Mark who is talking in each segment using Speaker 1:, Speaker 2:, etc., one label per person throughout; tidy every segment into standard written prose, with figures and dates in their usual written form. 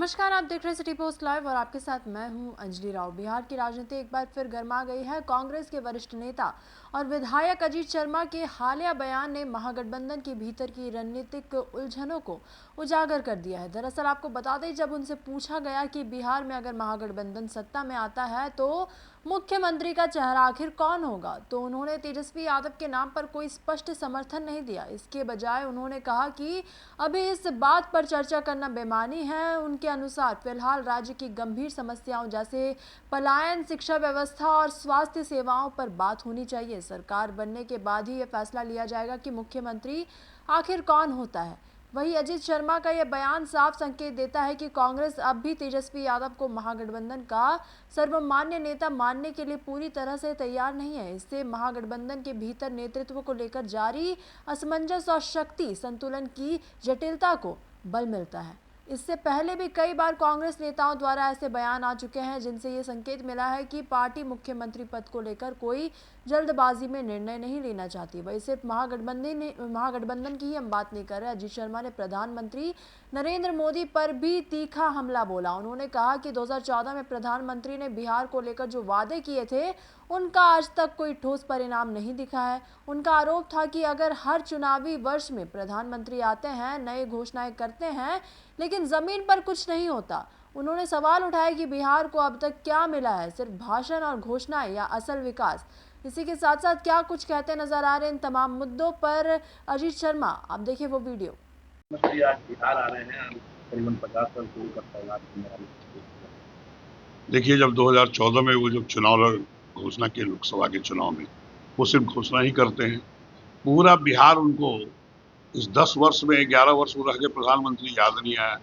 Speaker 1: नमस्कार, आप देख रहे हैं सिटी पोस्ट लाइव और आपके साथ मैं हूं अंजलि राव। बिहार की राजनीति एक बार फिर गर्मा गई है। कांग्रेस के वरिष्ठ नेता और विधायक अजीत शर्मा के हालिया बयान ने महागठबंधन के भीतर की रणनीतिक उलझनों को उजागर कर दिया है। दरअसल आपको बता दें, जब उनसे पूछा गया कि बिहार में अगर महागठबंधन सत्ता में आता है तो मुख्यमंत्री का चेहरा आखिर कौन होगा, तो उन्होंने तेजस्वी यादव के नाम पर कोई स्पष्ट समर्थन नहीं दिया। इसके बजाय उन्होंने कहा कि अभी इस बात पर चर्चा करना बेमानी है। उनके अनुसार फिलहाल राज्य की गंभीर समस्याओं जैसे पलायन, शिक्षा व्यवस्था और स्वास्थ्य सेवाओं पर बात होनी चाहिए। सरकार बनने के बाद ही यह फैसला लिया जाएगा कि मुख्यमंत्री आखिर कौन होता है। वहीं अजीत शर्मा का यह बयान साफ संकेत देता है कि कांग्रेस अब भी तेजस्वी यादव को महागठबंधन का सर्वमान्य नेता मानने के लिए पूरी तरह से तैयार नहीं है। इससे महागठबंधन के भीतर नेतृत्व को लेकर जारी असमंजस और शक्ति संतुलन की जटिलता को बल मिलता है। इससे पहले भी कई बार कांग्रेस नेताओं द्वारा ऐसे बयान आ चुके हैं जिनसे ये संकेत मिला है कि पार्टी मुख्यमंत्री पद को लेकर कोई जल्दबाजी में निर्णय नहीं लेना चाहती। वही सिर्फ महागठबंधन की ही हम बात नहीं कर रहे। अजीत शर्मा ने प्रधानमंत्री नरेंद्र मोदी पर भी तीखा हमला बोला। उन्होंने कहा कि 2014 में प्रधानमंत्री ने बिहार को लेकर जो वादे किए थे उनका आज तक कोई ठोस परिणाम नहीं दिखा है। उनका आरोप था कि अगर हर चुनावी वर्ष में प्रधानमंत्री आते हैं, नई घोषणाएं करते हैं, लेकिन जमीन पर कुछ नहीं होता। उन्होंने सवाल उठाया कि बिहार को अब तक क्या मिला है, सिर्फ भाषण और घोषणाएं या असल विकास। इसी के साथ साथ क्या कुछ कहते नजर आ रहे हैं इन तमाम मुद्दों पर अजीत शर्मा, आप देखिए वो वीडियो।
Speaker 2: आज बिहार आ रहे हैं, करीबन 50 साल से ऊपर तैनात।
Speaker 3: देखिए, जब 2014 में वो जब चुनाव घोषणा के लोकसभा के चुनाव में वो सिर्फ घोषणा ही करते हैं। पूरा बिहार उनको इस 10 वर्ष में 11 वर्ष वो रह के प्रधानमंत्री याद नहीं आया।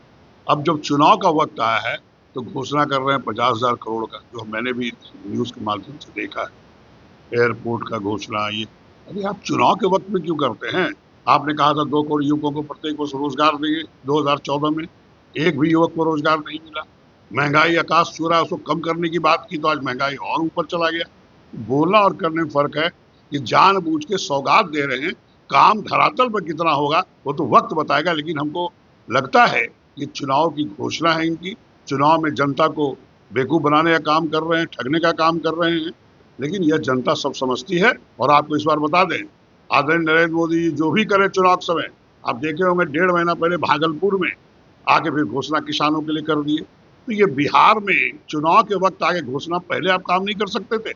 Speaker 3: अब जब चुनाव का वक्त आया है तो घोषणा कर रहे हैं 50,000 करोड़ का, जो मैंने भी न्यूज़ के माध्यम से देखा है। एयरपोर्ट का घोषणा ये, अरे आप चुनाव के वक्त में क्यों करते हैं? आपने कहा था 2 करोड़ युवकों को प्रत्येक वर्ष रोजगार देंगे। 2014 में एक भी युवक को रोजगार नहीं मिला। महंगाई आकाश छू रहा है, उसको कम करने की बात की तो आज महंगाई और ऊपर चला गया। बोलना और करने में फर्क है। कि जानबूझ के सौगात दे रहे हैं, काम धरातल पर कितना होगा वो तो वक्त बताएगा। लेकिन हमको लगता है कि चुनाव की घोषणा है इनकी, चुनाव में जनता को बेवकूफ बनाने का काम कर रहे हैं, ठगने का काम कर रहे हैं। लेकिन यह जनता सब समझती है। और आपको इस बार बता दें, आदरणीय नरेंद्र मोदी जो भी करे चुनाव के समय, आप देखे होंगे 1.5 महीना पहले भागलपुर में आके फिर घोषणा किसानों के लिए कर दिए। तो ये बिहार में चुनाव के वक्त आगे घोषणा, पहले आप काम नहीं कर सकते थे।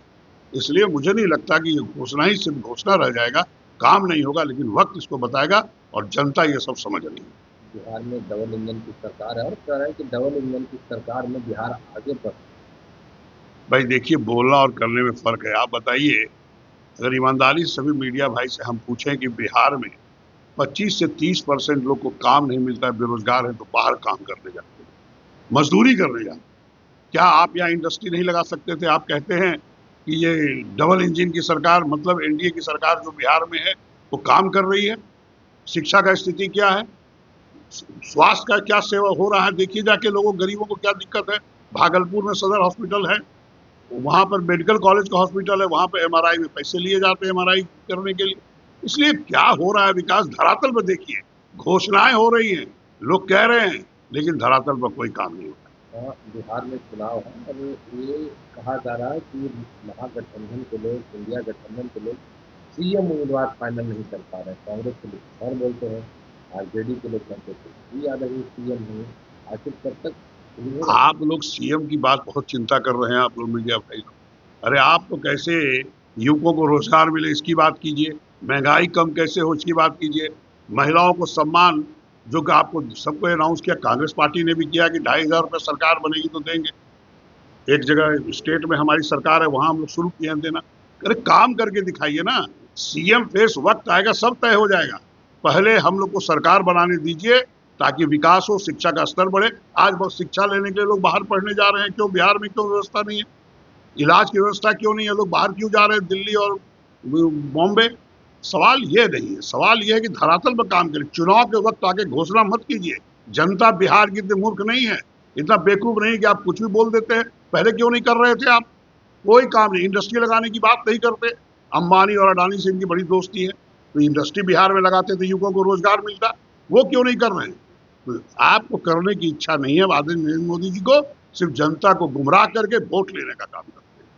Speaker 3: इसलिए मुझे नहीं लगता कि ये घोषणा ही सिर्फ घोषणा रह जाएगा, काम नहीं होगा। लेकिन वक्त इसको बताएगा और जनता ये सब समझ रही है।
Speaker 2: बिहार में डबल इंजन की सरकार है और कह रहे हैं कि डबल इंजन की सरकार में बिहार आगे बढ़।
Speaker 3: भाई देखिए, बोलना और करने में फर्क है। आप बताइए, अगर ईमानदारी से सभी मीडिया भाई से हम पूछें कि बिहार में 25 से 30% लोग को काम नहीं मिलता है, बेरोजगार है, तो बाहर काम करने जाते हैं, मजदूरी करने जाते हैं। क्या आप यहाँ इंडस्ट्री नहीं लगा सकते थे? आप कहते हैं कि ये डबल इंजन की सरकार, मतलब एनडीए की सरकार जो बिहार में है वो काम कर रही है। शिक्षा का स्थिति क्या है, स्वास्थ्य का क्या सेवा हो रहा है, देखिए जाके लोगों गरीबों को क्या दिक्कत है। भागलपुर में सदर हॉस्पिटल है, वहाँ पर मेडिकल कॉलेज का हॉस्पिटल है, वहाँ पे एमआरआई में पैसे लिए जाते हैं एमआरआई करने के लिए। इसलिए क्या हो रहा है विकास धरातल पर देखिए। घोषणाएं हो रही हैं, लोग कह रहे हैं, लेकिन धरातल पर कोई काम नहीं होता।
Speaker 2: बिहार में चुनाव है और ये कहा जा रहा है कि महागठबंधन के लोग, इंडिया गठबंधन के लोग सीएम उम्मीदवार फाइनल नहीं कर पा रहे। कांग्रेस के लोग और बोलते हैं, आरजेडी के लोग कहते हैं यादव ही सीएम नहीं। आखिर कब तक
Speaker 3: आप लोग सीएम की बात बहुत चिंता कर रहे हैं, आप लोग मीडिया भाई। अरे आप तो कैसे युवकों को रोजगार मिले इसकी बात कीजिए, महंगाई कम कैसे हो इसकी बात कीजिए, महिलाओं को सम्मान जो कि आपको सबको अनाउंस किया, कांग्रेस पार्टी ने भी किया कि 2,500 रुपये सरकार बनेगी तो देंगे। एक जगह स्टेट में हमारी सरकार है, वहां हम लोग शुरू किए हैं देना। अरे काम करके दिखाइए ना। सीएम फेस वक्त आएगा, सब तय हो जाएगा। पहले हम लोग को सरकार बनाने दीजिए ताकि विकास हो, शिक्षा का स्तर बढ़े। आज बहुत शिक्षा लेने के लिए लोग बाहर पढ़ने जा रहे हैं, क्यों? बिहार में क्यों व्यवस्था नहीं है? इलाज की व्यवस्था क्यों नहीं है? लोग बाहर क्यों जा रहे हैं, दिल्ली और बॉम्बे? सवाल ये नहीं है, सवाल ये है कि धरातल पर काम करें। चुनाव के वक्त आके घोषणा मत कीजिए। जनता बिहार की इतनी मूर्ख नहीं है, इतना बेवकूफ नहीं कि आप कुछ भी बोल देते हैं। पहले क्यों नहीं कर रहे थे आप? कोई काम नहीं, इंडस्ट्री लगाने की बात नहीं करते। अंबानी और अडानी से इनकी बड़ी दोस्ती है, तो इंडस्ट्री बिहार में लगाते थे, युवकों को रोजगार मिलता। वो क्यों नहीं कर रहे हैं? तो आपको करने की इच्छा नहीं है, आदरणीय नरेंद्र मोदी जी को सिर्फ जनता को गुमराह करके वोट लेने का काम करते हैं।